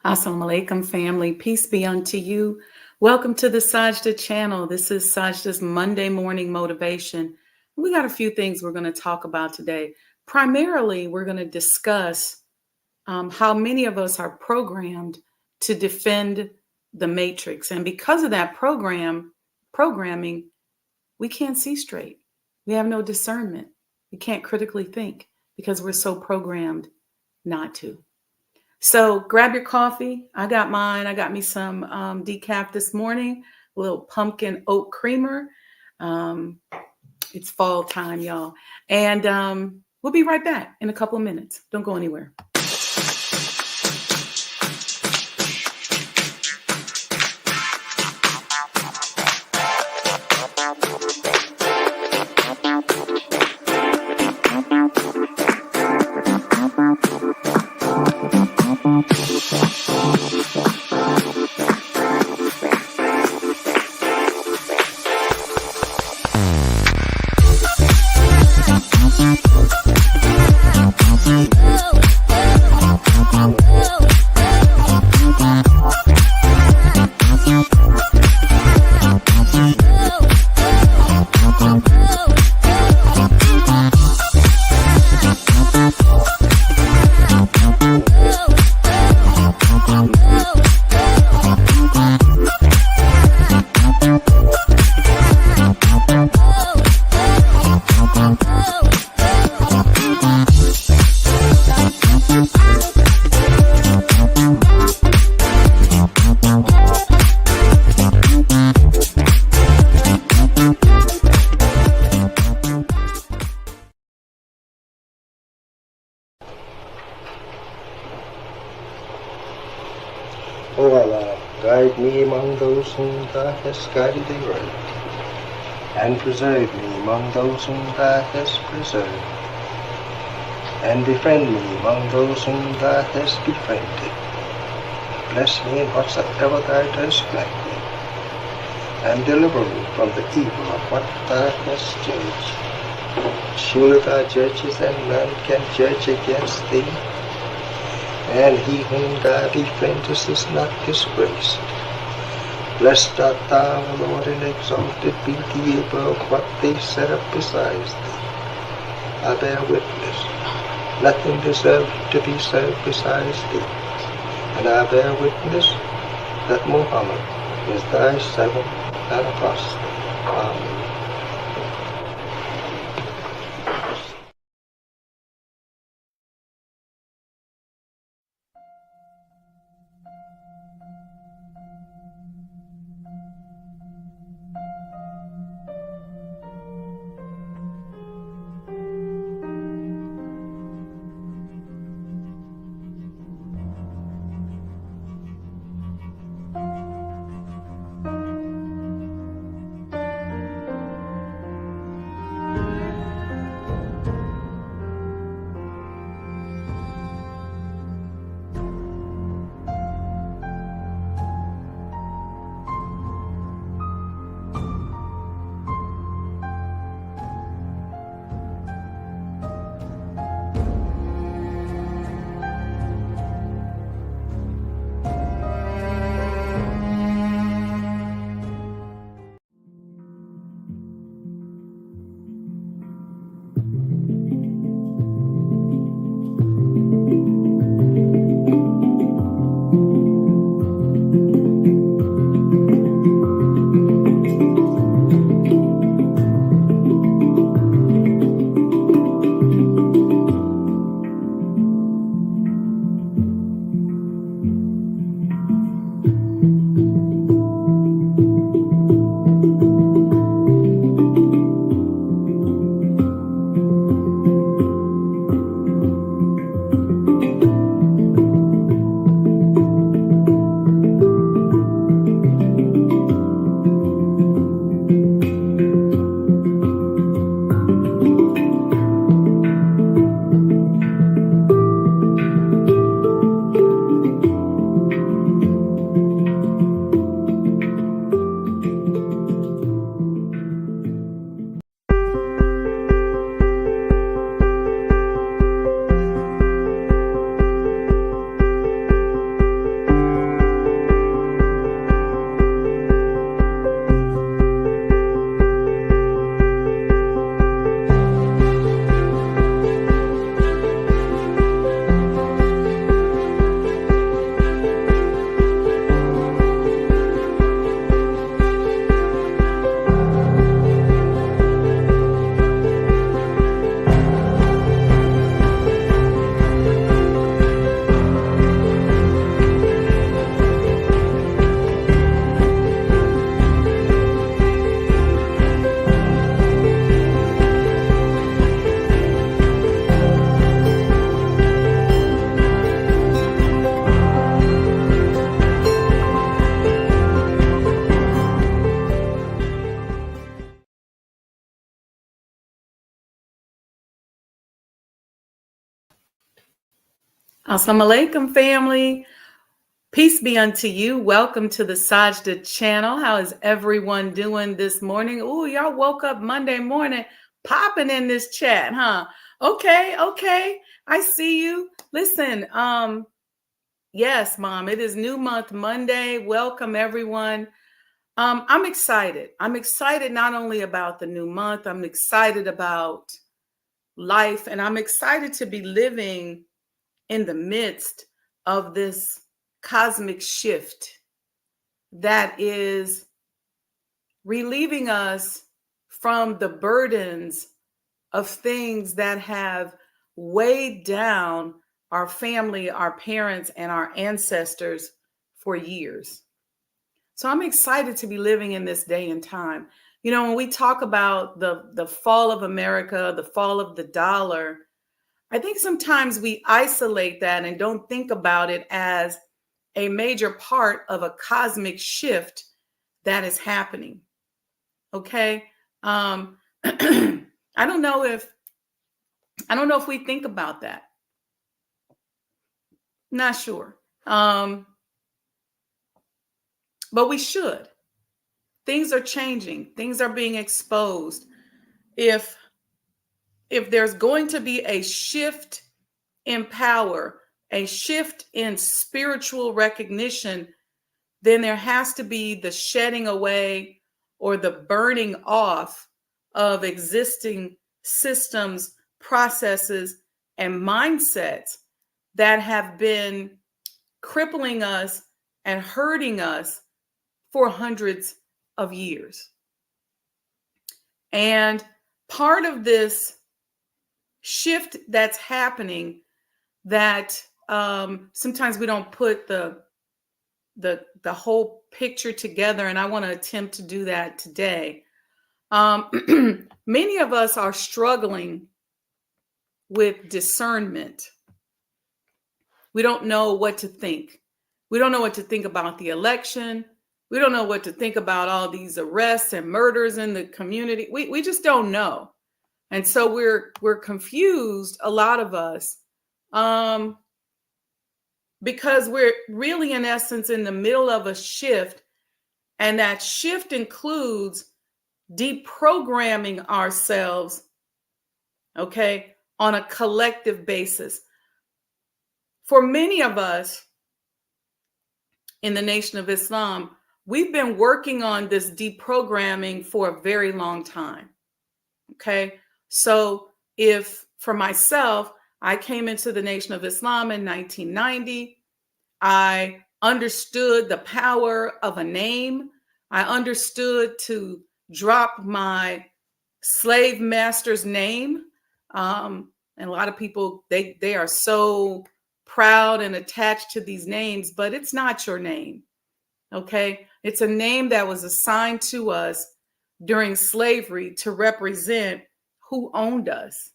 Assalamu alaikum, family. Peace be unto you. Welcome to the Sajdah channel. This is Sajdah's Monday morning motivation. We got a few things we're going to talk about today. Primarily, we're going to discuss how many of us are programmed to defend the matrix. And because of that programming, we can't see straight. We have no discernment. We can't critically think because we're so programmed not to. So grab your coffee. I got mine. I got me some decaf this morning, a little pumpkin oat creamer. It's fall time, y'all. And we'll be right back in a couple of minutes. Don't go anywhere. O Allah, guide me among those whom Thou hast guided aright, and preserve me among those whom Thou hast preserved, and befriend me among those whom Thou hast befriended. Bless me in whatsoever Thou dost grant me, and deliver me from the evil of what Thou hast judged. Surely Thou judgest, and none can judge against Thee, and he whom Thou befriendest is not disgraced. Blessed art Thou, O Lord, and exalted be Thee above what they set up besides Thee. I bear witness, nothing deserves to be served besides Thee, and I bear witness that Muhammad is Thy servant and apostle. Amen. Assalamu alaikum, family. Peace be unto you. Welcome to the Sajdah channel. How is everyone doing this morning? Ooh, y'all woke up Monday morning popping in this chat, huh? Okay. I see you. Listen, yes, Mom, it is New Month Monday. Welcome, everyone. I'm excited. I'm excited not only about the new month, I'm excited about life, and I'm excited to be living in the midst of this cosmic shift that is relieving us from the burdens of things that have weighed down our family, our parents, and our ancestors for years. So I'm excited to be living in this day and time. You know, when we talk about the fall of America, the fall of the dollar, I think sometimes we isolate that and don't think about it as a major part of a cosmic shift that is happening. Okay. I don't know if we think about that. Not sure. But we should. Things are changing. Things are being exposed. If there's going to be a shift in power, a shift in spiritual recognition, then there has to be the shedding away or the burning off of existing systems, processes, and mindsets that have been crippling us and hurting us for hundreds of years. And part of this shift that's happening that sometimes we don't put the whole picture together, and I want to attempt to do that today. Many of us are struggling with discernment. We don't know what to think. We don't know what to think about the election. We don't know what to think about all these arrests and murders in the community. We just don't know. And so we're confused, a lot of us, because we're really, in essence, in the middle of a shift. And that shift includes deprogramming ourselves, okay, on a collective basis. For many of us in the Nation of Islam, we've been working on this deprogramming for a very long time, okay? So if, for myself, I came into the Nation of Islam in 1990, I understood the power of a name. I understood to drop my slave master's name. And a lot of people, they are so proud and attached to these names, but it's not your name. Okay. It's a name that was assigned to us during slavery to represent who owned us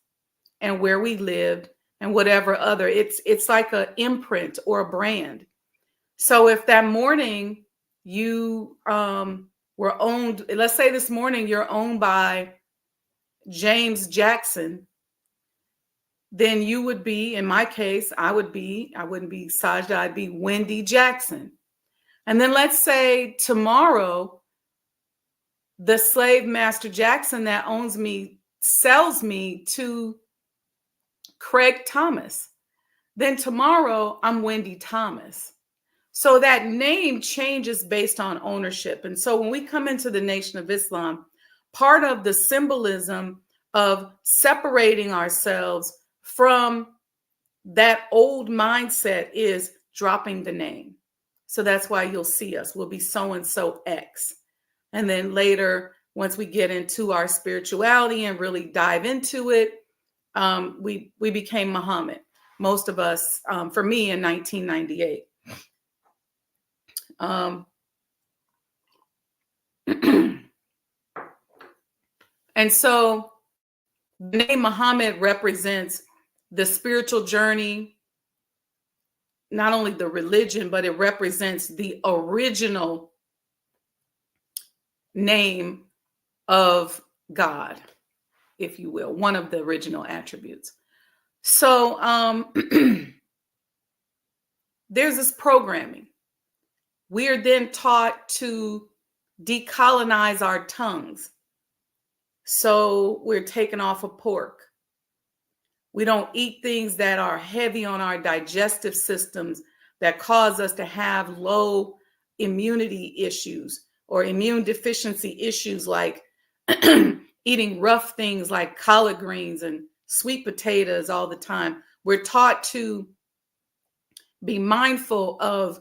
and where we lived and whatever other. It's like an imprint or a brand. So if that morning you were owned, let's say this morning you're owned by James Jackson, then you would be, in my case, I wouldn't be Sajdah, I'd be Wendy Jackson. And then let's say tomorrow, the slave master Jackson that owns me sells me to Craig Thomas. Then tomorrow, I'm Wendy Thomas. So that name changes based on ownership. And so when we come into the Nation of Islam, part of the symbolism of separating ourselves from that old mindset is dropping the name. So that's why you'll see us. We'll be so-and-so X. And then later, once we get into our spirituality and really dive into it, we became Muhammad. Most of us, for me, in 1998. And so the name Muhammad represents the spiritual journey, not only the religion, but it represents the original name of God, if you will, one of the original attributes. So there's this programming. We are then taught to decolonize our tongues. So we're taken off of pork. We don't eat things that are heavy on our digestive systems that cause us to have low immunity issues or immune deficiency issues, like eating rough things like collard greens and sweet potatoes all the time. We're taught to be mindful of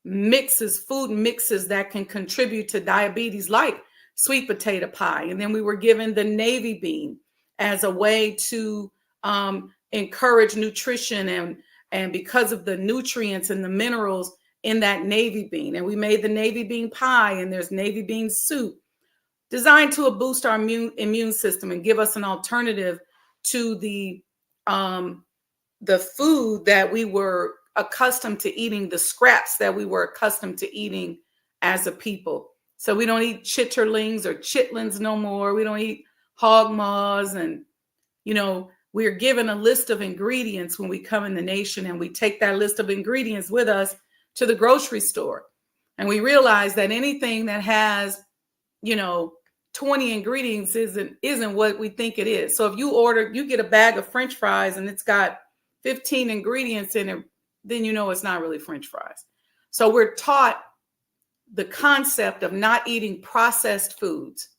mixes, food mixes that can contribute to diabetes, like sweet potato pie. And then we were given the navy bean as a way to encourage nutrition, and because of the nutrients and the minerals in that navy bean. And we made the navy bean pie, and there's navy bean soup designed to boost our immune system and give us an alternative to the food that we were accustomed to eating, the scraps that we were accustomed to eating as a people. So we don't eat chitterlings or chitlins no more. We don't eat hog maws. And, we're given a list of ingredients when we come in the nation, and we take that list of ingredients with us to the grocery store. And we realize that anything that has, 20 ingredients isn't what we think it is. So if you get a bag of French fries and it's got 15 ingredients in it, then it's not really French fries. So we're taught the concept of not eating processed foods.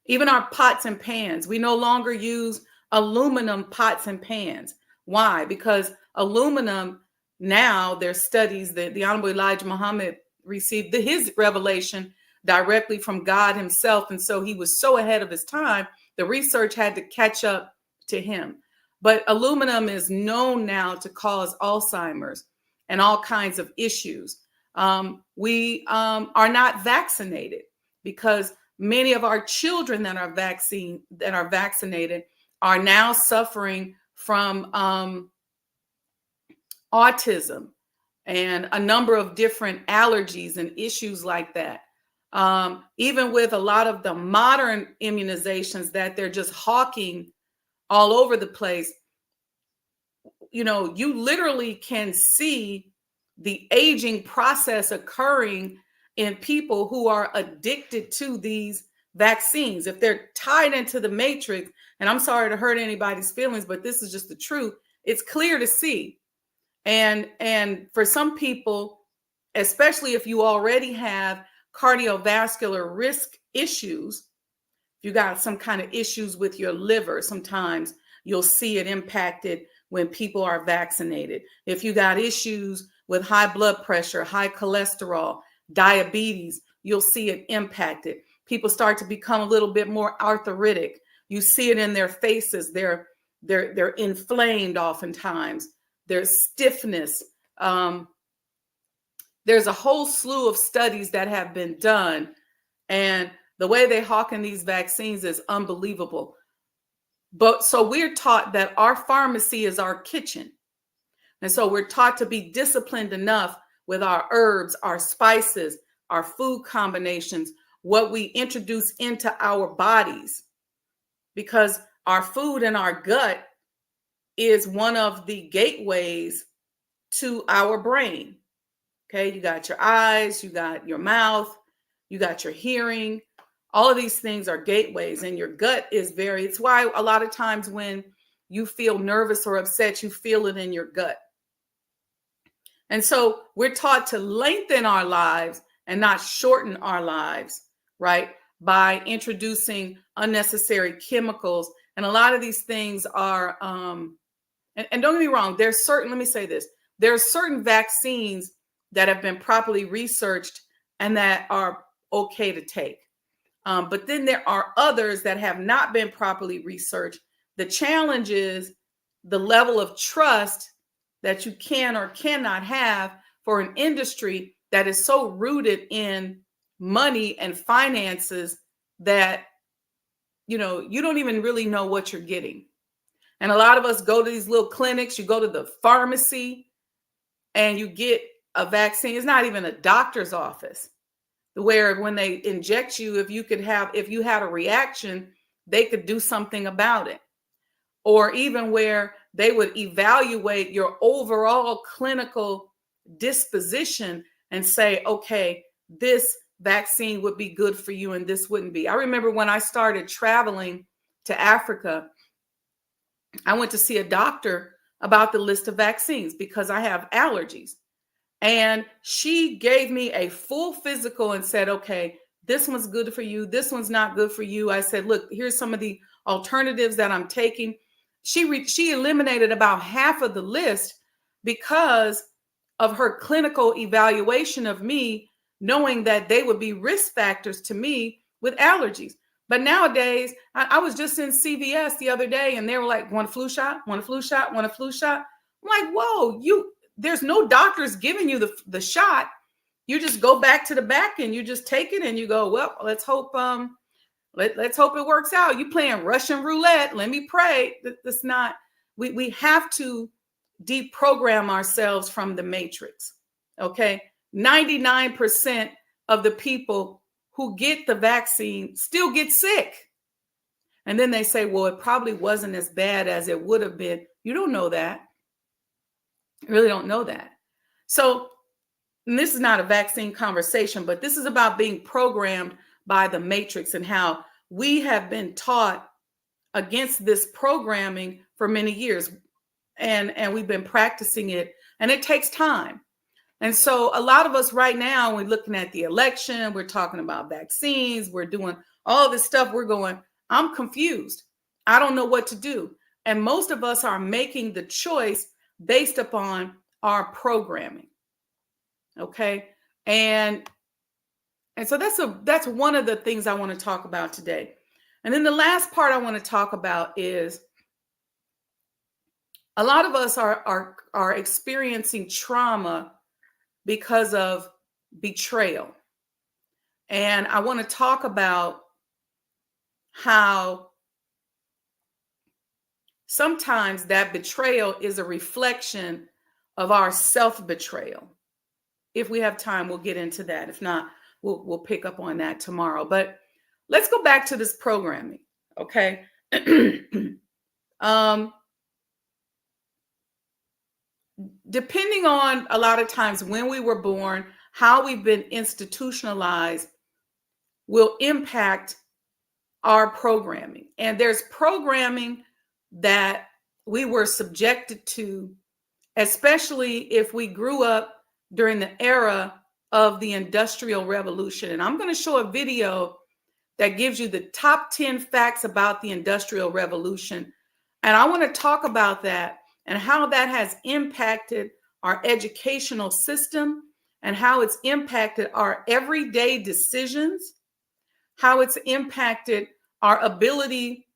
Even our pots and pans, we no longer use aluminum pots and pans. Why? Because aluminum, now there's studies that the Honorable Elijah Muhammad received his revelation directly from God himself. And so he was so ahead of his time, the research had to catch up to him. But aluminum is known now to cause Alzheimer's and all kinds of issues. We are not vaccinated, because many of our children that are vaccinated are now suffering from autism and a number of different allergies and issues like that. Even with a lot of the modern immunizations that they're just hawking all over the place, you literally can see the aging process occurring in people who are addicted to these vaccines. If they're tied into the matrix, and I'm sorry to hurt anybody's feelings, but this is just the truth. It's clear to see. And for some people, especially if you already have cardiovascular risk issues, if you got some kind of issues with your liver, sometimes you'll see it impacted when people are vaccinated. If you got issues with high blood pressure, high cholesterol, diabetes, you'll see it impacted. People start to become a little bit more arthritic. You see it in their faces. They're inflamed oftentimes. There's stiffness. There's a whole slew of studies that have been done, and the way they hawk in these vaccines is unbelievable. But so we're taught that our pharmacy is our kitchen. And so we're taught to be disciplined enough with our herbs, our spices, our food combinations, what we introduce into our bodies, because our food and our gut is one of the gateways to our brain. Okay, you got your eyes, you got your mouth, you got your hearing. All of these things are gateways, and your gut is it's why a lot of times when you feel nervous or upset, you feel it in your gut. And so we're taught to lengthen our lives and not shorten our lives, right? By introducing unnecessary chemicals. And a lot of these things are, and don't get me wrong, let me say this, there are certain vaccines that have been properly researched and that are okay to take. But then there are others that have not been properly researched. The challenge is the level of trust that you can or cannot have for an industry that is so rooted in money and finances that, you don't even really know what you're getting. And a lot of us go to these little clinics, you go to the pharmacy and you get a vaccine. It's not even a doctor's office, where when they inject you, if you had a reaction, they could do something about it. Or even where they would evaluate your overall clinical disposition and say, okay, this vaccine would be good for you and this wouldn't be. I remember when I started traveling to Africa, I went to see a doctor about the list of vaccines because I have allergies. And she gave me a full physical and said, okay, this one's good for you. This one's not good for you. I said, look, here's some of the alternatives that I'm taking. She eliminated about half of the list because of her clinical evaluation of me, knowing that they would be risk factors to me with allergies. But nowadays, I was just in CVS the other day and they were like, want a flu shot? Want a flu shot? Want a flu shot? I'm like, whoa, there's no doctors giving you the shot. You just go back to the back and you just take it and you go, well, let's hope let's hope it works out. You playing Russian roulette. Let me pray. That's not, we have to deprogram ourselves from the matrix. Okay. 99% of the people who get the vaccine still get sick. And then they say, well, it probably wasn't as bad as it would have been. You don't know that. You really don't know that. So, and this is not a vaccine conversation, but this is about being programmed by the matrix and how we have been taught against this programming for many years. And we've been practicing it, and it takes time. And so a lot of us right now, we're looking at the election, we're talking about vaccines, we're doing all this stuff. We're going, I'm confused. I don't know what to do. And most of us are making the choice based upon our programming. Okay. And so that's one of the things I want to talk about today. And then the last part I want to talk about is a lot of us are experiencing trauma because of betrayal. And I want to talk about how sometimes that betrayal is a reflection of our self-betrayal. If we have time, we'll get into that. If not, we'll pick up on that tomorrow. But let's go back to this programming, okay? Depending on a lot of times when we were born, how we've been institutionalized will impact our programming. And there's programming that we were subjected to, especially if we grew up during the era of the Industrial Revolution. And I'm going to show a video that gives you the top 10 facts about the Industrial Revolution. And I want to talk about that and how that has impacted our educational system and how it's impacted our everyday decisions, how it's impacted our ability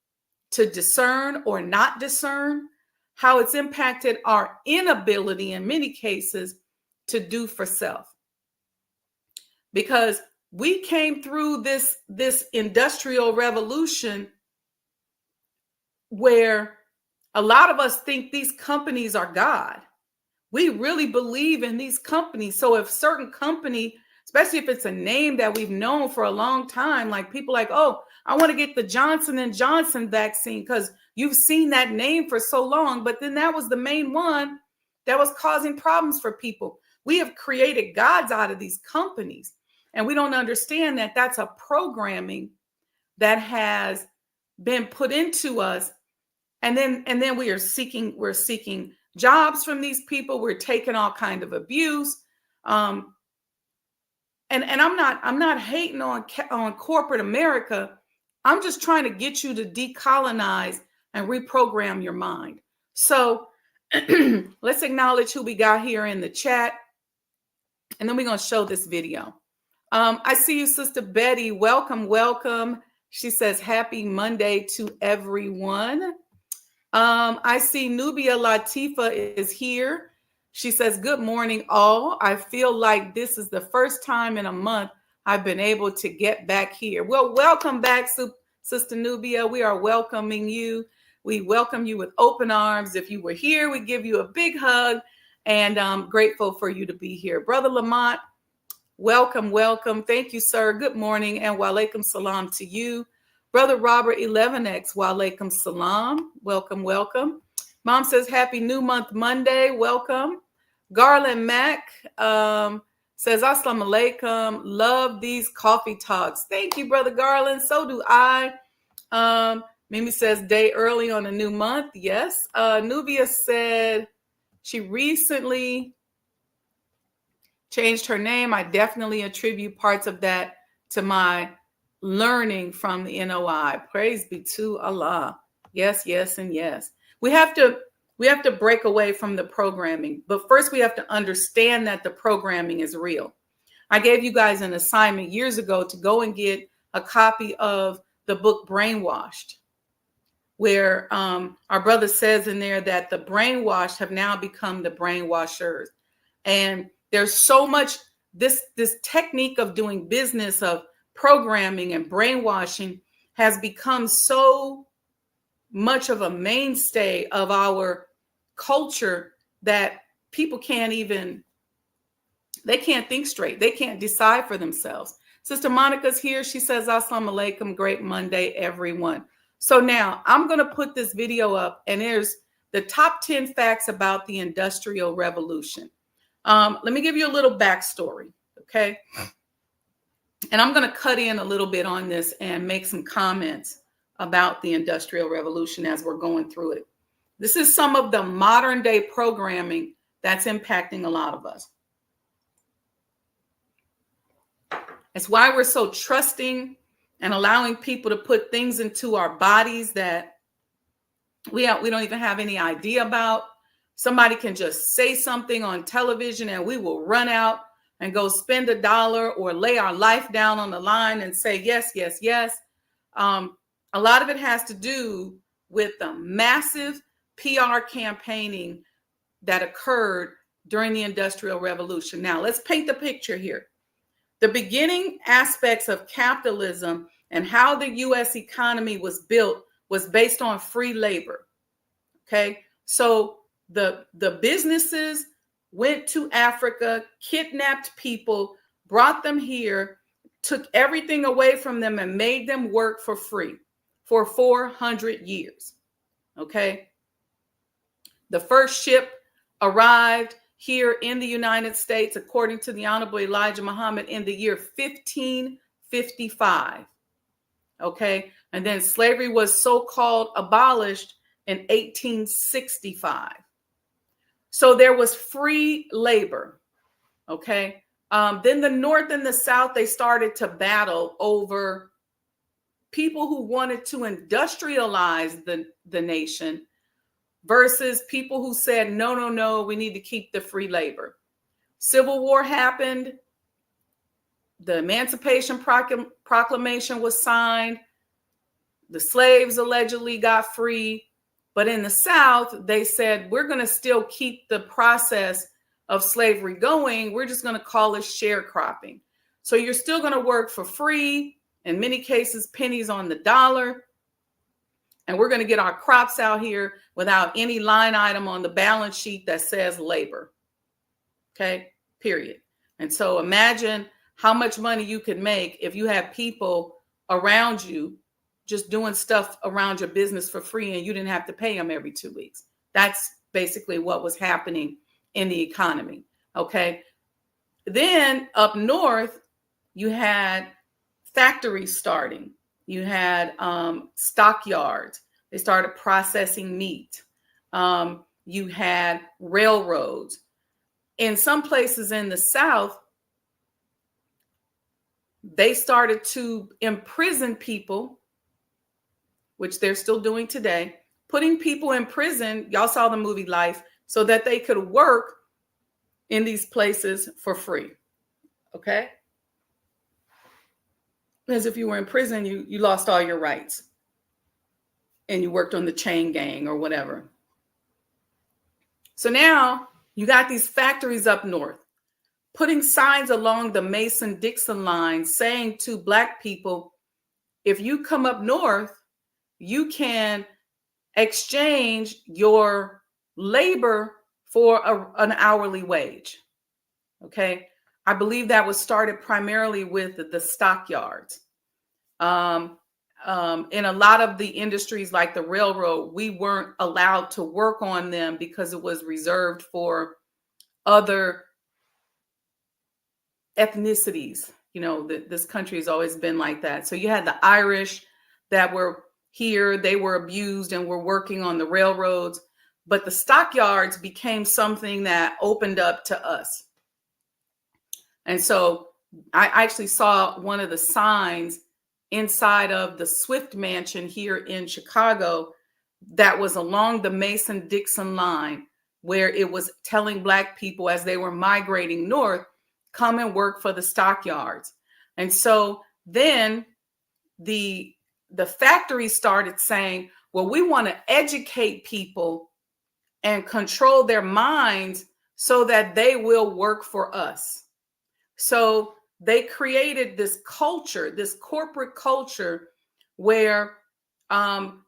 to discern or not discern, how it's impacted our inability in many cases to do for self. Because we came through this Industrial Revolution where a lot of us think these companies are God. We really believe in these companies. So if certain company, especially if it's a name that we've known for a long time, like people like, oh, I want to get the Johnson & Johnson vaccine because you've seen that name for so long. But then that was the main one that was causing problems for people. We have created gods out of these companies. And we don't understand that that's a programming that has been put into us. And then we're seeking jobs from these people. We're taking all kind of abuse. And I'm not hating on corporate America. I'm just trying to get you to decolonize and reprogram your mind. So let's acknowledge who we got here in the chat. And then we're going to show this video. I see you, Sister Betty. Welcome, welcome. She says, happy Monday to everyone. I see Nubia Latifa is here. She says, good morning, all. I feel like this is the first time in a month I've been able to get back here. Well, welcome back, Sister Nubia. We are welcoming you. We welcome you with open arms. If you were here, we give you a big hug, and I'm grateful for you to be here. Brother Lamont, welcome, welcome. Thank you, sir. Good morning, and wa alaikum salam to you. Brother Robert 11X, wa alaikum salam. Welcome, welcome. Mom says, Happy New Month Monday. Welcome. Garland Mack says, Assalamu alaikum. Love these coffee talks. Thank you, Brother Garland. So do I. Mimi says, day early on a new month. Yes. Nubia said she recently changed her name. I definitely attribute parts of that to my learning from the NOI. Praise be to Allah. Yes, yes, and yes. We have to break away from the programming, but first we have to understand that the programming is real. I gave you guys an assignment years ago to go and get a copy of the book Brainwashed, where our brother says in there that the brainwashed have now become the brainwashers. And there's so much, this technique of doing business, of programming and brainwashing has become so much of a mainstay of our culture that people can't think straight. They can't decide for themselves. Sister Monica's here. She says, Assalamu alaikum. Great Monday, everyone. So now I'm going to put this video up, and there's the top 10 facts about the Industrial Revolution. Let me give you a little backstory, okay? And I'm going to cut in a little bit on this and make some comments about the Industrial Revolution as we're going through it. This is some of the modern day programming that's impacting a lot of us. It's why we're so trusting and allowing people to put things into our bodies that we don't even have any idea about. Somebody can just say something on television and we will run out and go spend $1 or lay our life down on the line and say, yes, yes, yes. A lot of it has to do with the massive PR campaigning that occurred during the Industrial Revolution. Now, let's paint the picture here. The beginning aspects of capitalism and how the U.S. economy was built was based on free labor. Okay, so the businesses went to Africa, kidnapped people, brought them here, took everything away from them and made them work for free for 400 years. Okay, the first ship arrived here in the United States, according to the Honorable Elijah Muhammad, in the year 1555. Okay, and then slavery was so-called abolished in 1865. So there was free labor. Okay, then the North and the South, they started to battle over people who wanted to industrialize the nation versus people who said, no, no, no, we need to keep the free labor. Civil War happened. The Emancipation Proclamation was signed. The slaves allegedly got free. But in the South, they said, we're going to still keep the process of slavery going. We're just going to call it sharecropping. So you're still going to work for free, in many cases, pennies on the dollar. And we're going to get our crops out here without any line item on the balance sheet that says labor. Okay, period. And so imagine how much money you could make if you have people around you just doing stuff around your business for free and you didn't have to pay them every 2 weeks. That's basically what was happening in the economy. Okay. Then up north, you had factories starting. You had stockyards. They started processing meat. You had railroads. In some places in the South, they started to imprison people, which they're still doing today, putting people in prison. Y'all saw the movie Life, so that they could work in these places for free. Okay? Because if you were in prison, you lost all your rights and you worked on the chain gang or whatever. So now you got these factories up north putting signs along the Mason-Dixon line saying to Black people, if you come up north, you can exchange your labor for an hourly wage. Okay. I believe that was started primarily with the stockyards. In a lot of the industries like the railroad, we weren't allowed to work on them because it was reserved for other ethnicities. This country has always been like that. So you had the Irish that were here, they were abused and were working on the railroads, but the stockyards became something that opened up to us. And so I actually saw one of the signs inside of the Swift Mansion here in Chicago that was along the Mason-Dixon line, where it was telling Black people as they were migrating north, come and work for the stockyards. And so then the factory started saying, well, we want to educate people and control their minds so that they will work for us. So they created this culture, this corporate culture, where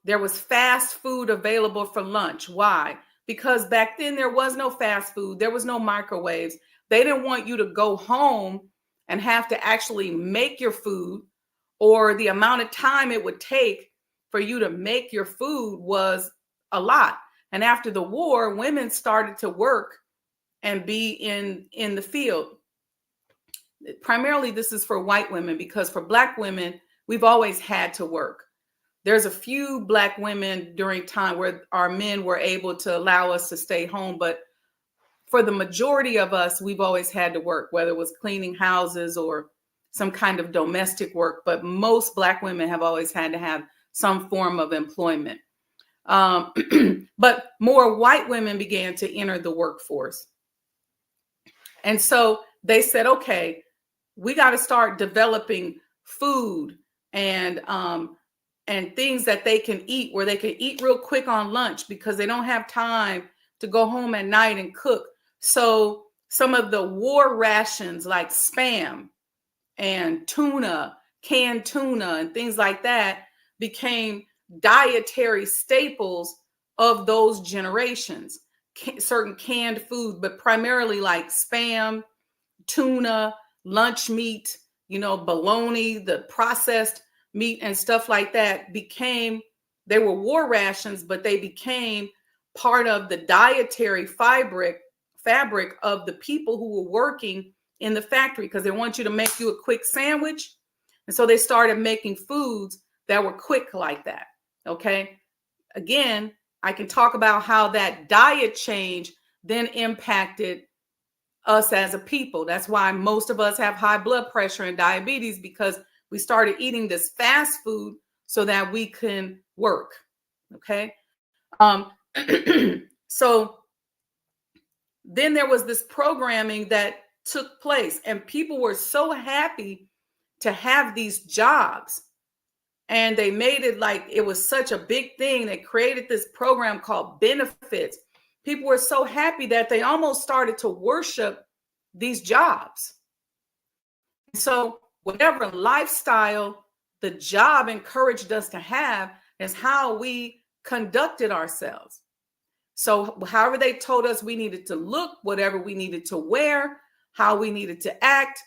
there was fast food available for lunch. Why? Because back then there was no fast food. There was no microwaves. They didn't want you to go home and have to actually make your food, or the amount of time it would take for you to make your food was a lot. And after the war, women started to work and be in the field. Primarily, this is for white women, because for Black women, we've always had to work. There's a few Black women during time where our men were able to allow us to stay home, but for the majority of us, we've always had to work, whether it was cleaning houses or some kind of domestic work. But most Black women have always had to have some form of employment. But more white women began to enter the workforce. And so they said, okay, we got to start developing food and things that they can eat, where they can eat real quick on lunch because they don't have time to go home at night and cook. So some of the war rations like Spam and tuna, canned tuna and things like that became dietary staples of those generations. Certain canned food, but primarily like Spam, tuna, lunch meat, bologna, the processed meat and stuff like that they were war rations, but they became part of the dietary fabric of the people who were working in the factory, because they want you to make you a quick sandwich. And so they started making foods that were quick like that. Okay. Again, I can talk about how that diet change then impacted us as a people. That's why most of us have high blood pressure and diabetes, because we started eating this fast food so that we can work. Okay. So then there was this programming that took place, and people were so happy to have these jobs. And they made it like it was such a big thing. They created this program called benefits. People were so happy that they almost started to worship these jobs. So whatever lifestyle the job encouraged us to have is how we conducted ourselves. So however they told us we needed to look, whatever we needed to wear, how we needed to act,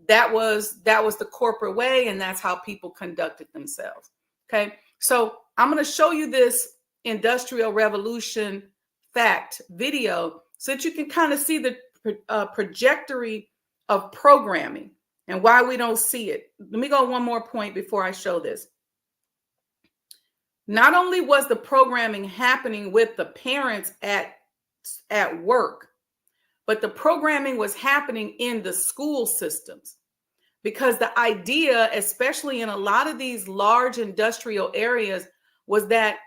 that was the corporate way, and that's how people conducted themselves. Okay, so I'm going to show you this Industrial Revolution fact video so that you can kind of see the trajectory of programming and why we don't see it. Let me go one more point before I show this. Not only was the programming happening with the parents at work, but the programming was happening in the school systems, because the idea, especially in a lot of these large industrial areas, was that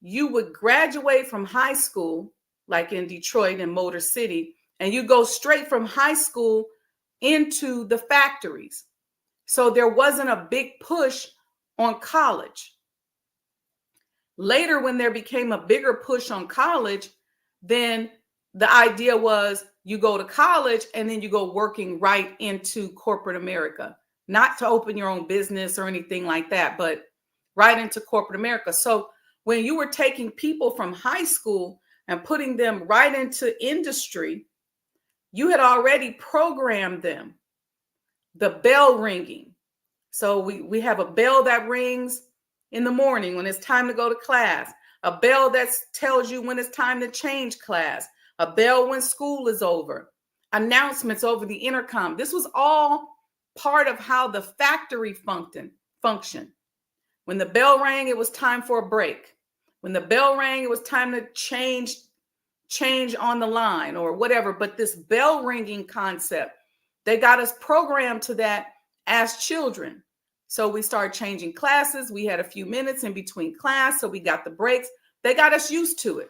you would graduate from high school, like in Detroit and Motor City, and you go straight from high school into the factories. So there wasn't a big push on college. Later, when there became a bigger push on college, then the idea was you go to college and then you go working right into corporate America, not to open your own business or anything like that, but right into corporate America. So when you were taking people from high school and putting them right into industry, you had already programmed them. The bell ringing, So we have a bell that rings in the morning when it's time to go to class, a bell that tells you when it's time to change class, a bell when school is over, announcements over the intercom. This was all part of how the factory functioned. When the bell rang, it was time for a break. When the bell rang, it was time to change on the line or whatever. But this bell ringing concept, they got us programmed to that as children. So we started changing classes. We had a few minutes in between class, so we got the breaks. They got us used to it.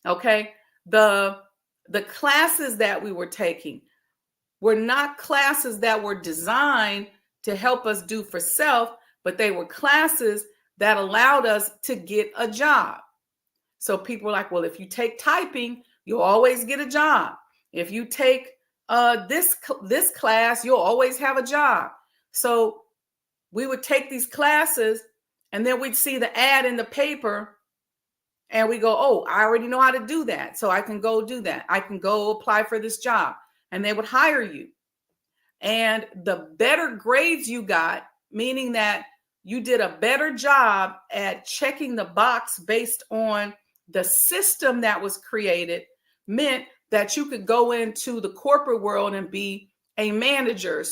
Okay. The classes that we were taking were not classes that were designed to help us do for self, but they were classes that allowed us to get a job. So people were like, well, if you take typing, you'll always get a job. If you take this class, you'll always have a job. So we would take these classes and then we'd see the ad in the paper and we go, oh, I already know how to do that. So I can go do that. I can go apply for this job. And they would hire you. And the better grades you got, meaning that you did a better job at checking the box based on the system that was created, meant that you could go into the corporate world and be a manager.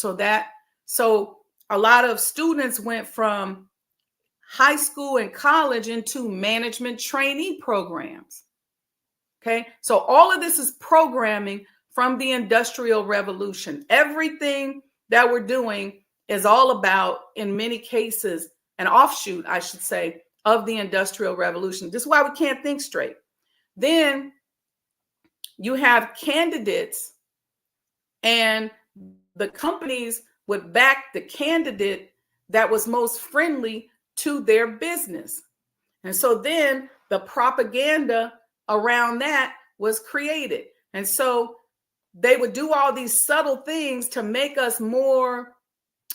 So a lot of students went from high school and college into management trainee programs. Okay. So all of this is programming from the Industrial Revolution. Everything that we're doing is all about, in many cases, an offshoot, I should say, of the Industrial Revolution. This is why we can't think straight. Then you have candidates, and the companies would back the candidate that was most friendly to their business. And so then the propaganda around that was created. And so they would do all these subtle things to make us more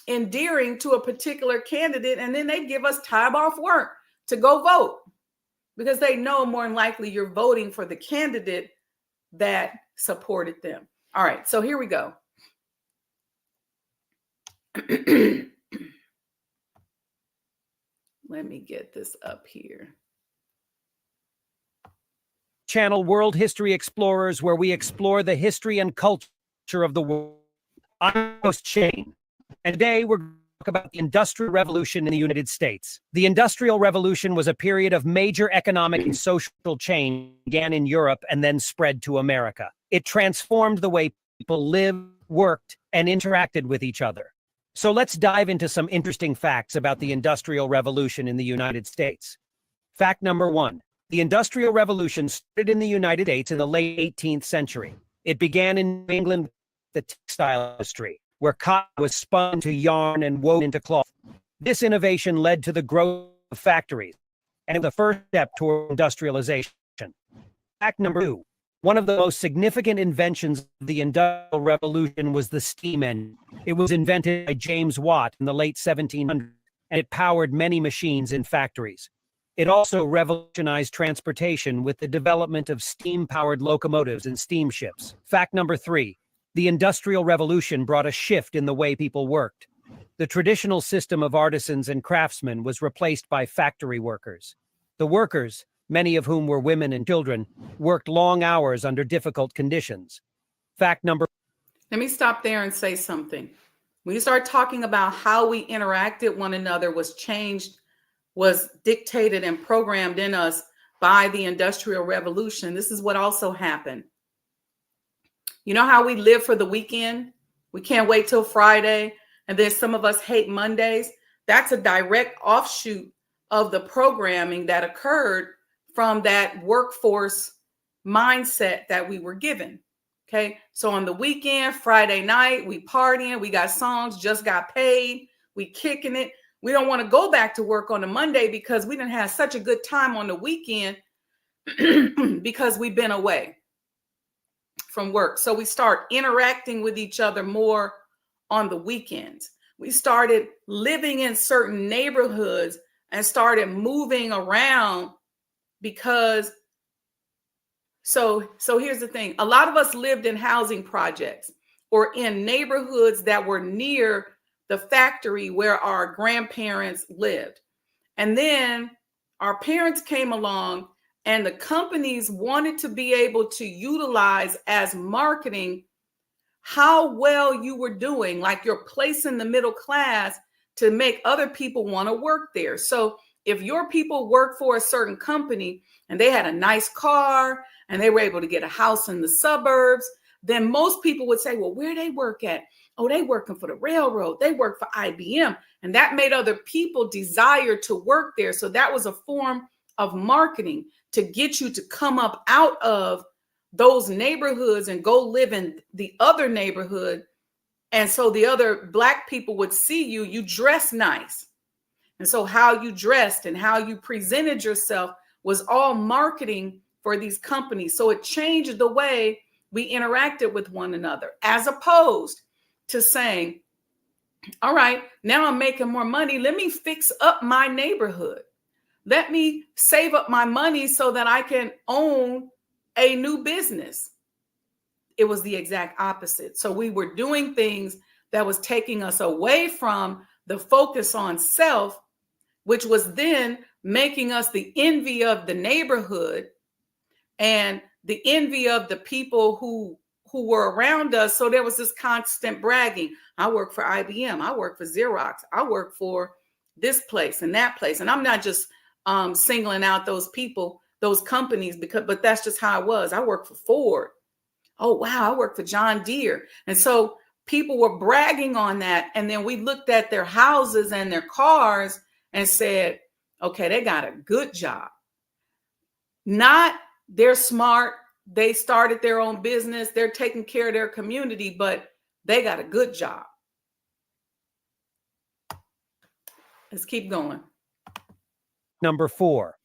endearing to a particular candidate. And then they give us time off work to go vote because they know more than likely you're voting for the candidate that supported them. All right, so here we go. Let me get this up here. Channel World History Explorers, where we explore the history and culture of the world. I'm host Shane, and today we're going to talk about the Industrial Revolution in the United States. The Industrial Revolution was a period of major economic and social change, began in Europe and then spread to America. It transformed the way people lived, worked, and interacted with each other. So let's dive into some interesting facts about the Industrial Revolution in the United States. Fact number 1. The Industrial Revolution started in the United States in the late 18th century. It began in New England, the textile industry, where cotton was spun into yarn and woven into cloth. This innovation led to the growth of factories, and it was the first step toward industrialization. Fact number 2. One of the most significant inventions of the Industrial Revolution was the steam engine. It was invented by James Watt in the late 1700s, and it powered many machines in factories. It also revolutionized transportation with the development of steam-powered locomotives and steamships. Fact number 3. The Industrial Revolution brought a shift in the way people worked. The traditional system of artisans and craftsmen was replaced by factory workers. The workers, many of whom were women and children, worked long hours under difficult conditions. Fact number... Let me stop there and say something. When you start talking about how we interacted one another was dictated and programmed in us by the Industrial Revolution. This is what also happened. You know how we live for the weekend? We can't wait till Friday. And then some of us hate Mondays. That's a direct offshoot of the programming that occurred from that workforce mindset that we were given. Okay. So on the weekend, Friday night, we partying, we got songs, just got paid, we kicking it. We don't want to go back to work on a Monday because we didn't have such a good time on the weekend because we've been away from work. So we start interacting with each other more on the weekends. We started living in certain neighborhoods and started moving around because so here's the thing. A lot of us lived in housing projects or in neighborhoods that were near the factory where our grandparents lived. And then our parents came along, and the companies wanted to be able to utilize as marketing how well you were doing, like your place in the middle class, to make other people want to work there. So if your people work for a certain company and they had a nice car and they were able to get a house in the suburbs, then most people would say, well, where they work at? Oh, they working for the railroad. They work for IBM. And that made other people desire to work there. So that was a form of marketing to get you to come up out of those neighborhoods and go live in the other neighborhood. And so the other Black people would see you, you dress nice. And so how you dressed and how you presented yourself was all marketing for these companies. So it changed the way we interacted with one another, as opposed to saying, all right, now I'm making more money. Let me fix up my neighborhood. Let me save up my money so that I can own a new business. It was the exact opposite. So we were doing things that was taking us away from the focus on self, which was then making us the envy of the neighborhood and the envy of the people who were around us. So there was this constant bragging. I work for IBM. I work for Xerox. I work for this place and that place. And I'm not just singling out those people, those companies, but that's just how it was. I work for Ford. Oh, wow, I work for John Deere. And so people were bragging on that. And then we looked at their houses and their cars and said, okay, they got a good job. Not they're smart. They started their own business. They're taking care of their community, but they got a good job. Let's keep going. Number 4.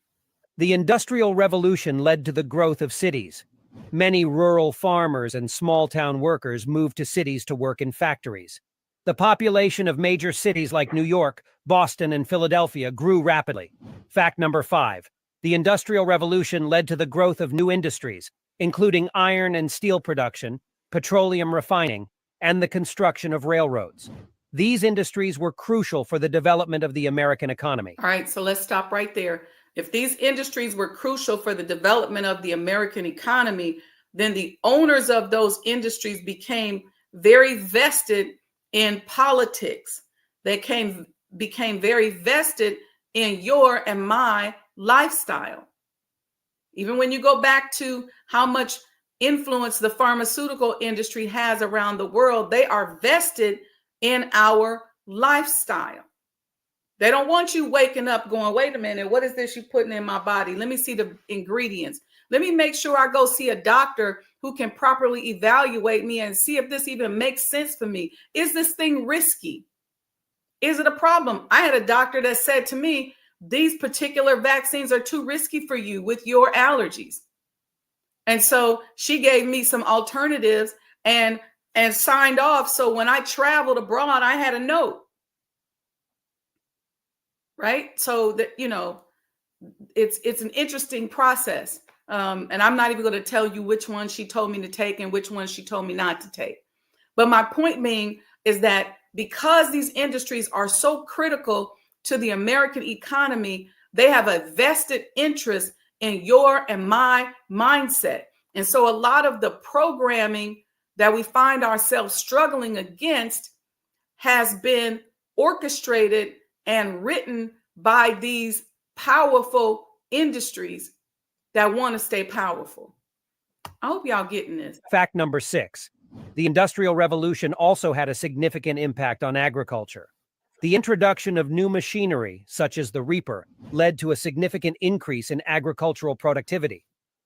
The Industrial Revolution led to the growth of cities. Many rural farmers and small-town workers moved to cities to work in factories. The population of major cities like New York, Boston, and Philadelphia grew rapidly. Fact number 5. The Industrial Revolution led to the growth of new industries, including iron and steel production, petroleum refining, and the construction of railroads. These industries were crucial for the development of the American economy. All right, so let's stop right there. If these industries were crucial for the development of the American economy, then the owners of those industries became very vested in politics. They became very vested in your and my lifestyle. Even when you go back to how much influence the pharmaceutical industry has around the world, they are vested in our lifestyle. They don't want you waking up going, wait a minute, what is this you're putting in my body? Let me see the ingredients. Let me make sure I go see a doctor who can properly evaluate me and see if this even makes sense for me. Is this thing risky? Is it a problem? I had a doctor that said to me, these particular vaccines are too risky for you with your allergies. And so she gave me some alternatives and signed off. So when I traveled abroad, I had a note. Right. So that, it's an interesting process. And I'm not even going to tell you which one she told me to take and which one she told me not to take. But my point being is that because these industries are so critical to the American economy, they have a vested interest in your and my mindset. And so a lot of the programming that we find ourselves struggling against has been orchestrated and written by these powerful industries that want to stay powerful. I hope y'all getting this. Fact number 6. The Industrial Revolution also had a significant impact on agriculture. The introduction of new machinery, such as the reaper, led to a significant increase in agricultural productivity.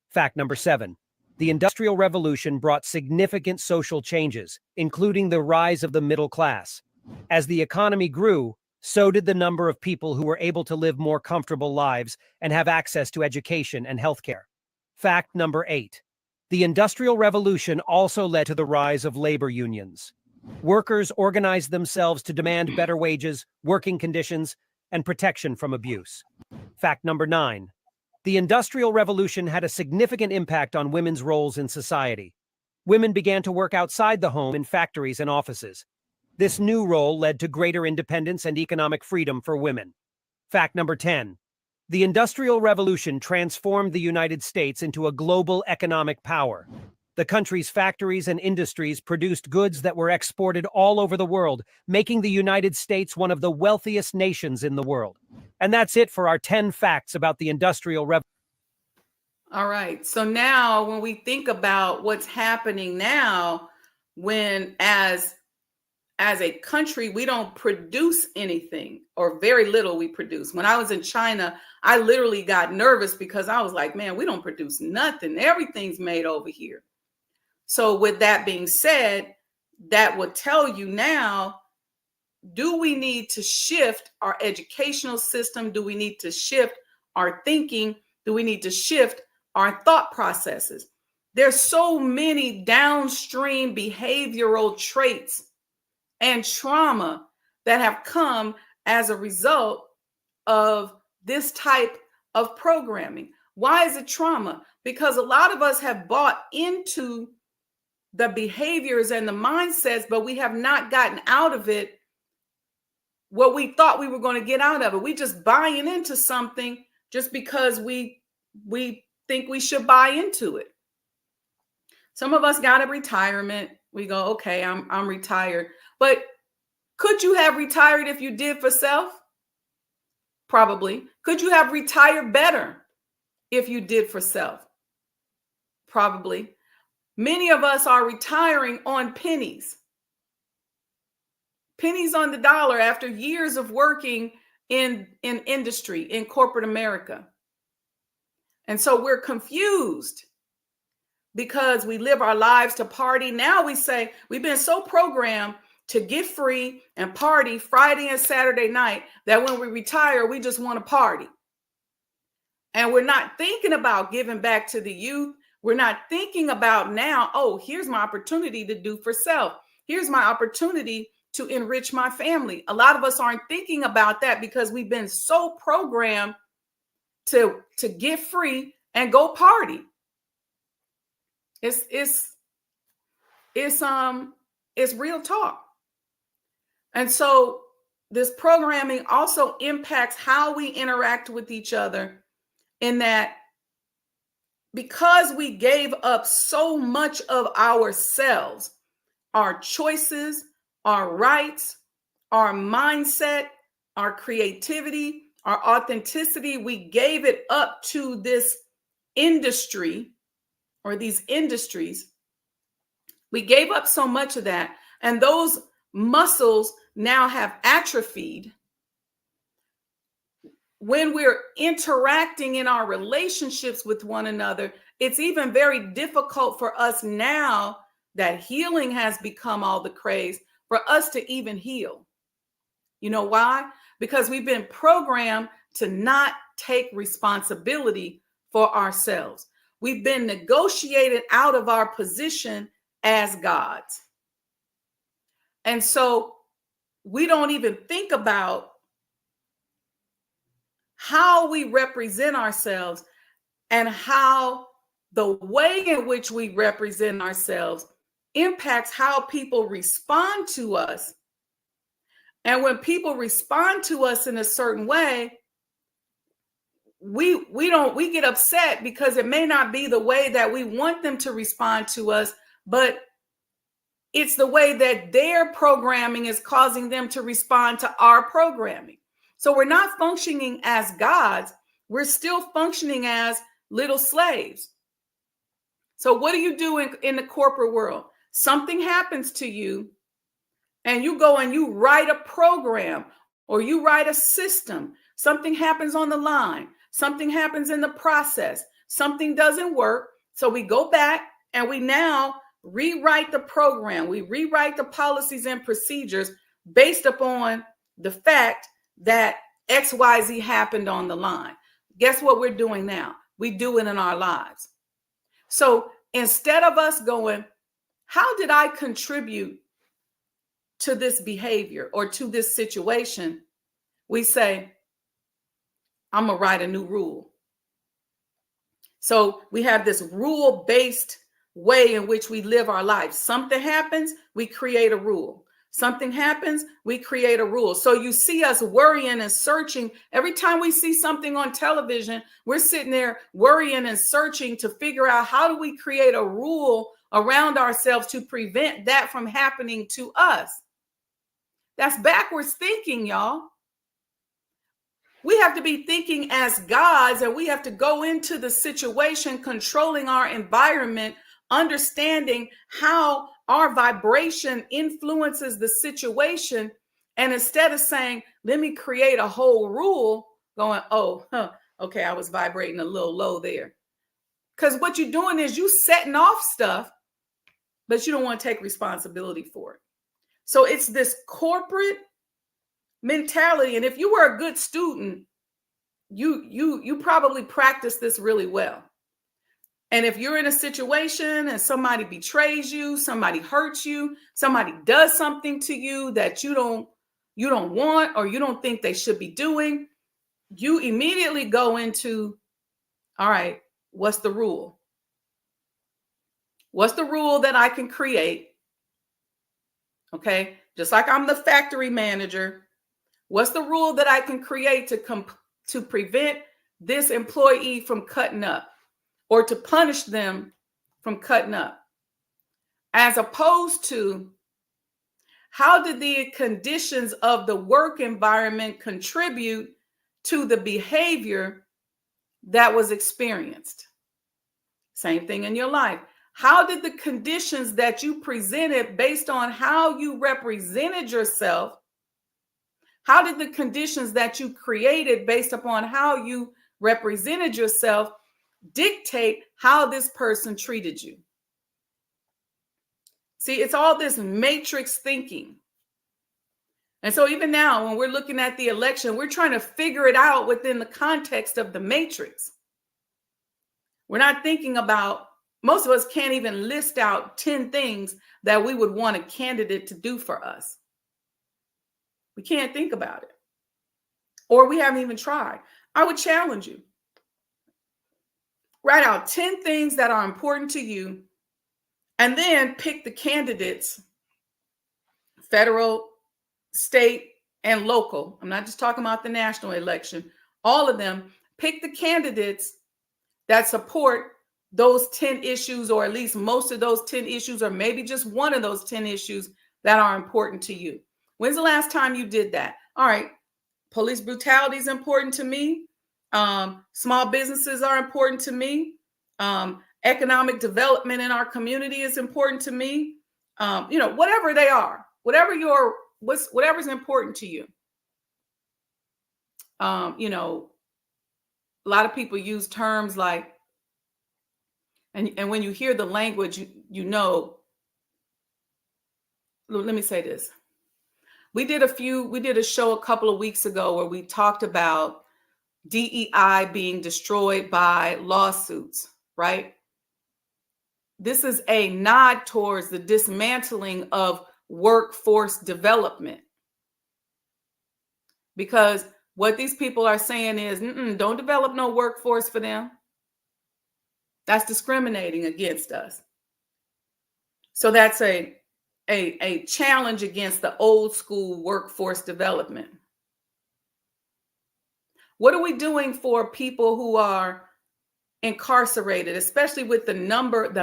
Fact number 7. The Industrial Revolution brought significant social changes, including the rise of the middle class. As the economy grew, so did the number of people who were able to live more comfortable lives and have access to education and healthcare. Fact number 8. The Industrial Revolution also led to the rise of labor unions. Workers organized themselves to demand better wages, working conditions, and protection from abuse. Fact number 9. The Industrial Revolution had a significant impact on women's roles in society. Women began to work outside the home in factories and offices. This new role led to greater independence and economic freedom for women. Fact number 10. The Industrial Revolution transformed the United States into a global economic power. The country's factories and industries produced goods that were exported all over the world, making the United States one of the wealthiest nations in the world. And that's it for our 10 facts about the Industrial Revolution. All right. So now when we think about what's happening now, when as a country, we don't produce anything or very little we produce. When I was in China, I literally got nervous because I was like, man, we don't produce nothing. Everything's made over here. So with that being said, that would tell you now, do we need to shift our educational system? Do we need to shift our thinking? Do we need to shift our thought processes? There's so many downstream behavioral traits and trauma that have come as a result of this type of programming. Why is it trauma? Because a lot of us have bought into the behaviors and the mindsets, but we have not gotten out of it what we thought we were going to get out of it. We just buying into something just because we think we should buy into it. Some of us got a retirement. We go, okay, I'm retired. But could you have retired if you did for self? Probably. Could you have retired better if you did for self? Probably. Many of us are retiring on pennies. Pennies on the dollar after years of working in industry, in corporate America. And so we're confused because we live our lives to party. Now we say we've been so programmed to get free and party Friday and Saturday night that when we retire, we just want to party. And we're not thinking about giving back to the youth. We're not thinking about now, oh, here's my opportunity to do for self. Here's my opportunity to enrich my family. A lot of us aren't thinking about that because we've been so programmed to get free and go party. It's real talk. And so this programming also impacts how we interact with each other, in that because we gave up so much of ourselves, our choices, our rights, our mindset, our creativity, our authenticity, we gave it up to this industry or these industries. We gave up so much of that, and those muscles now have atrophied. When we're interacting in our relationships with one another, it's even very difficult for us now that healing has become all the craze for us to even heal. You know why? Because we've been programmed to not take responsibility for ourselves. We've been negotiated out of our position as gods. And so we don't even think about how we represent ourselves and how the way in which we represent ourselves impacts how people respond to us. And when people respond to us in a certain way, we get upset because it may not be the way that we want them to respond to us, but it's the way that their programming is causing them to respond to our programming. So we're not functioning as gods. We're still functioning as little slaves. So what do you do in the corporate world? Something happens to you and you go and you write a program or you write a system. Something happens on the line. Something happens in the process. Something doesn't work. So we go back and we now rewrite the program. We rewrite the policies and procedures based upon the fact that XYZ happened on the line. Guess what we're doing now? We do it in our lives. So instead of us going, how did I contribute to this behavior or to this situation? We say, I'm going to write a new rule. So we have this rule-based way in which we live our lives. Something happens, we create a rule. Something happens, we create a rule. So you see us worrying and searching. Every time we see something on television, we're sitting there worrying and searching to figure out how do we create a rule around ourselves to prevent that from happening to us. That's backwards thinking, y'all. We have to be thinking as gods, and we have to go into the situation, controlling our environment, understanding how our vibration influences the situation. And instead of saying, let me create a whole rule, going, okay, I was vibrating a little low there. Because what you're doing is you setting off stuff, but you don't want to take responsibility for it. So it's this corporate mentality. And if you were a good student, you probably practice this really well. And if you're in a situation and somebody betrays you, somebody hurts you, somebody does something to you that you don't want or you don't think they should be doing, you immediately go into, all right, what's the rule? What's the rule that I can create? Okay, just like I'm the factory manager, what's the rule that I can create to prevent this employee from cutting up or to punish them from cutting up? As opposed to, how did the conditions of the work environment contribute to the behavior that was experienced? Same thing in your life. How did the conditions that you presented based on how you represented yourself, how did the conditions that you created based upon how you represented yourself dictate how this person treated you? See, it's all this matrix thinking. And so even now, when we're looking at the election, we're trying to figure it out within the context of the matrix. We're not thinking about, most of us can't even list out 10 things that we would want a candidate to do for us. We can't think about it. Or we haven't even tried. I would challenge you. Write out 10 things that are important to you, and then pick the candidates, federal, state, and local. I'm not just talking about the national election. All of them. Pick the candidates that support those 10 issues, or at least most of those 10 issues, or maybe just one of those 10 issues that are important to you. When's the last time you did that? All right. Police brutality is important to me. Small businesses are important to me. Economic development in our community is important to me. Whatever they are, whatever's important to you. A lot of people use terms like, and when you hear the language, let me say this. We did a show a couple of weeks ago where we talked about DEI being destroyed by lawsuits, right? This is a nod towards the dismantling of workforce development. Because what these people are saying is, don't develop no workforce for them. That's discriminating against us. So that's a challenge against the old school workforce development. What are we doing for people who are incarcerated, especially with the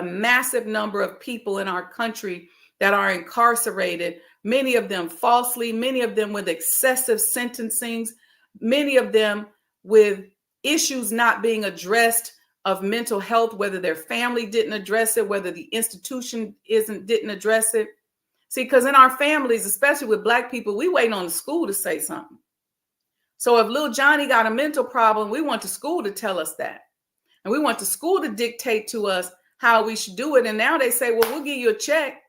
massive number of people in our country that are incarcerated, many of them falsely, many of them with excessive sentencings, many of them with issues not being addressed of mental health, whether their family didn't address it, whether the institution didn't address it. See, because in our families, especially with Black people, we waiting on the school to say something. So if little Johnny got a mental problem, we want the school to tell us that. And we want the school to dictate to us how we should do it. And now they say, well, we'll give you a check.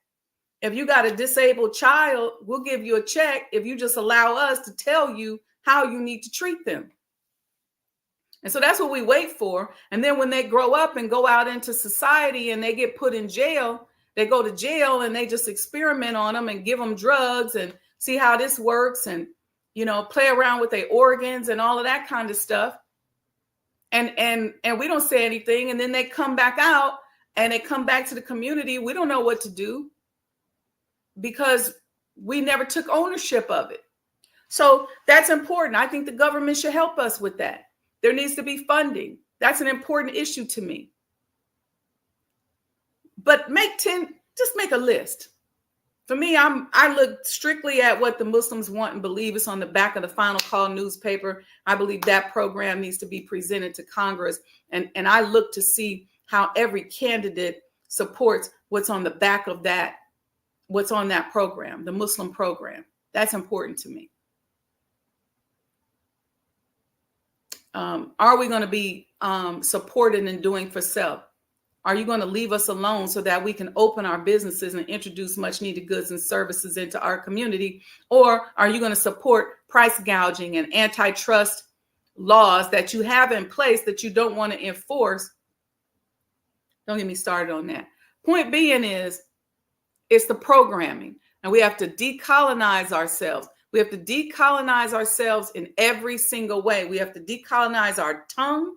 If you got a disabled child, we'll give you a check if you just allow us to tell you how you need to treat them. And so that's what we wait for. And then when they grow up and go out into society and they get put in jail, they go to jail and they just experiment on them and give them drugs and see how this works and, play around with their organs and all of that kind of stuff. And we don't say anything. And then they come back out and they come back to the community. We don't know what to do because we never took ownership of it. So that's important. I think the government should help us with that. There needs to be funding. That's an important issue to me. But just make a list. For me, I look strictly at what the Muslims want and believe. It's on the back of the Final Call newspaper. I believe that program needs to be presented to Congress. And I look to see how every candidate supports what's on the back of that, what's on that program, the Muslim program. That's important to me. Are we going to be supported in doing for self? Are you going to leave us alone so that we can open our businesses and introduce much needed goods and services into our community? Or are you going to support price gouging and antitrust laws that you have in place that you don't want to enforce? Don't get me started on that. Point being is, it's the programming, and we have to decolonize ourselves. We have to decolonize ourselves in every single way. We have to decolonize our tongue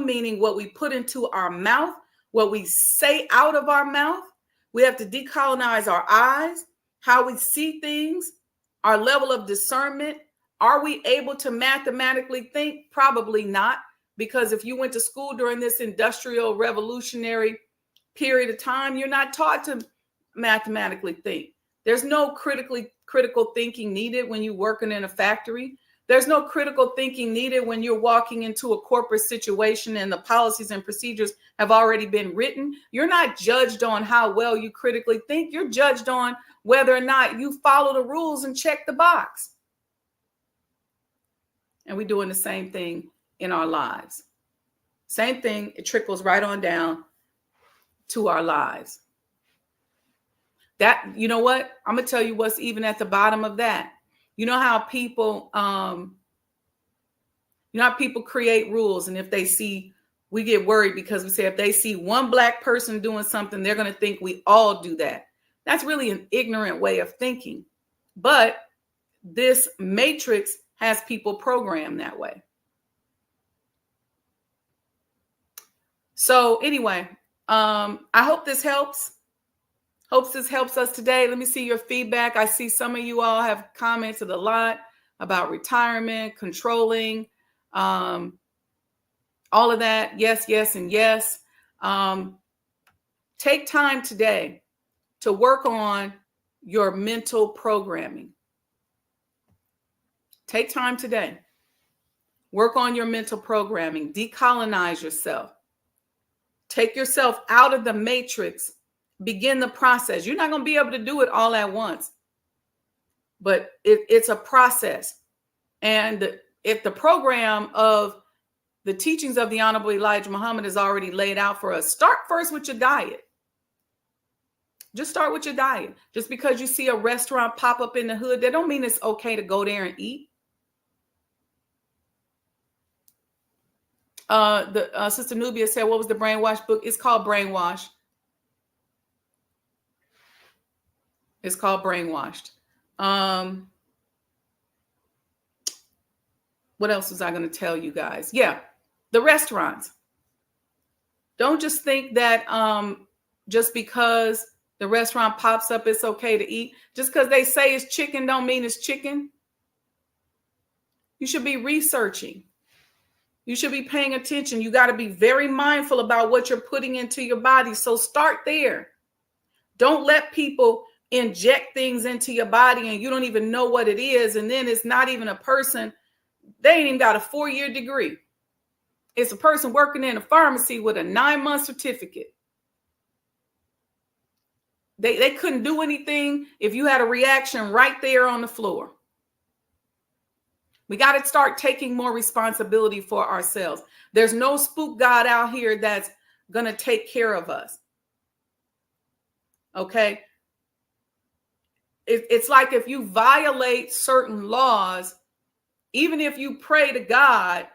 meaning what we put into our mouth, what we say out of our mouth. We have to decolonize our eyes, how we see things, our level of discernment. Are we able to mathematically think? Probably not, because if you went to school during this industrial revolutionary period of time, you're not taught to mathematically think. There's no critical thinking needed when you're working in a factory. There's no critical thinking needed when you're walking into a corporate situation and the policies and procedures have already been written. You're not judged on how well you critically think. You're judged on whether or not you follow the rules and check the box. And we're doing the same thing in our lives. Same thing, it trickles right on down to our lives. That, you know what? I'm going to tell you what's even at the bottom of that. You know how people create rules, and if they see, we get worried because we say if they see one black person doing something, they're going to think we all do that. That's really an ignorant way of thinking. But this matrix has people programmed that way. So anyway, I hope this helps. Hope this helps us today. Let me see your feedback. I see some of you all have commented a lot about retirement, controlling, all of that. Yes, yes, and yes. Take time today to work on your mental programming. Take time today. Work on your mental programming. Decolonize yourself. Take yourself out of the matrix. Begin the process. You're not going to be able to do it all at once, but it's a process. And if the program of the teachings of the Honorable Elijah Muhammad is already laid out for us, start first with your diet. Just start with your diet. Just because you see a restaurant pop up in the hood, that don't mean it's okay to go there and eat. Sister Nubia said, what was the Brainwash book? It's called Brainwash. It's called Brainwashed. What else was I going to tell you guys? Yeah, the restaurants. Don't just think that just because the restaurant pops up, it's okay to eat. Just because they say it's chicken don't mean it's chicken. You should be researching. You should be paying attention. You got to be very mindful about what you're putting into your body. So start there. Don't let people inject things into your body and you don't even know what it is. And then it's not even a person. They ain't even got a 4-year degree. It's a person working in a pharmacy with a 9-month certificate. They couldn't do anything if you had a reaction right there on the floor. We got to start taking more responsibility for ourselves. There's no spook God out here that's going to take care of us. Okay? It's like if you violate certain laws, even if you pray to God,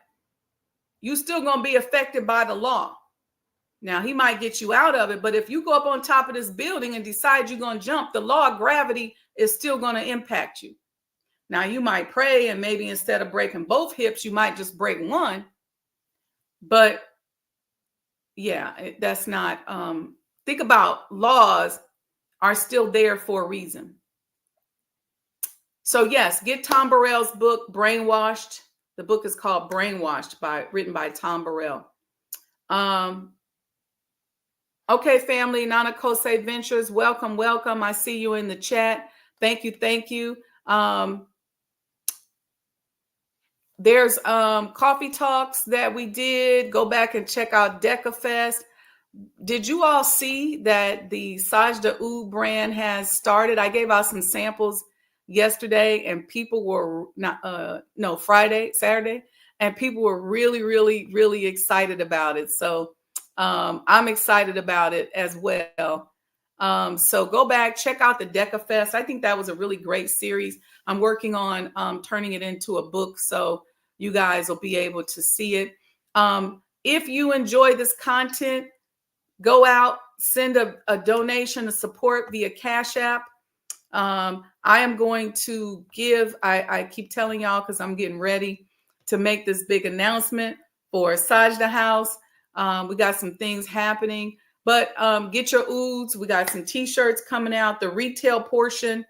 you're still going to be affected by the law. Now, he might get you out of it, but if you go up on top of this building and decide you're going to jump, the law of gravity is still going to impact you. Now, you might pray and maybe instead of breaking both hips, you might just break one. But yeah, that's not, think about laws are still there for a reason. So yes, get Tom Burrell's book, Brainwashed. The book is called Brainwashed, written by Tom Burrell. Okay, family, Nana Kosei Ventures, welcome, welcome. I see you in the chat. Thank you, thank you. There's coffee talks that we did. Go back and check out DecaFest. Did you all see that the Sajdah Oud brand has started? I gave out some samples yesterday, and people were Saturday, and people were really, really, really excited about it. So I'm excited about it as well. So go back, check out the DecaFest. I think that was a really great series. I'm working on turning it into a book, so you guys will be able to see it. If you enjoy this content, go out, send a donation, a support via Cash App. I am going to give, I keep telling y'all because I'm getting ready to make this big announcement for Sajdah House. We got some things happening, but get your Ouds. We got some t-shirts coming out. The retail portion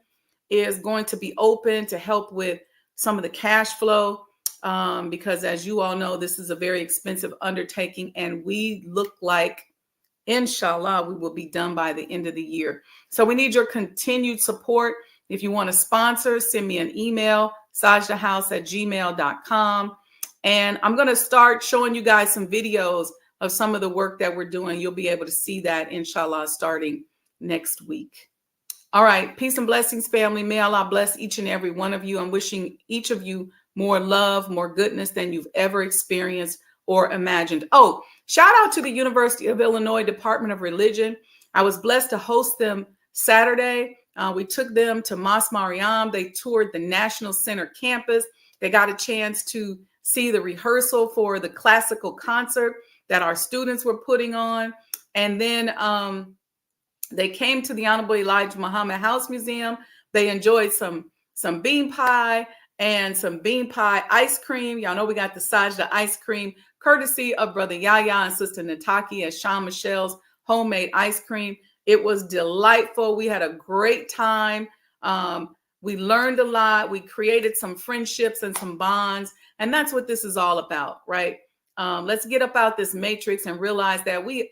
is going to be open to help with some of the cash flow because as you all know, this is a very expensive undertaking, and we look like, inshallah, we will be done by the end of the year. So we need your continued support. If you want to sponsor, send me an email, sajdahhouse@gmail.com. And I'm going to start showing you guys some videos of some of the work that we're doing. You'll be able to see that, inshallah, starting next week. All right. Peace and blessings, family. May Allah bless each and every one of you. I'm wishing each of you more love, more goodness than you've ever experienced or imagined. Oh, shout out to the University of Illinois Department of Religion. I was blessed to host them Saturday. We took them to Mas Mariam. They toured the National Center campus. They got a chance to see the rehearsal for the classical concert that our students were putting on. And then they came to the Honorable Elijah Muhammad House Museum. They enjoyed some bean pie and some bean pie ice cream. Y'all know we got the Sajdah ice cream, courtesy of Brother Yahya and Sister Nataki at Sean Michelle's homemade ice cream. It was delightful. We had a great time. We learned a lot. We created some friendships and some bonds. And that's what this is all about, right? Let's get up out this matrix and realize that we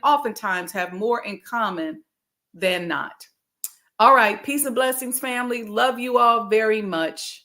oftentimes have more in common than not. All right. Peace and blessings, family. Love you all very much.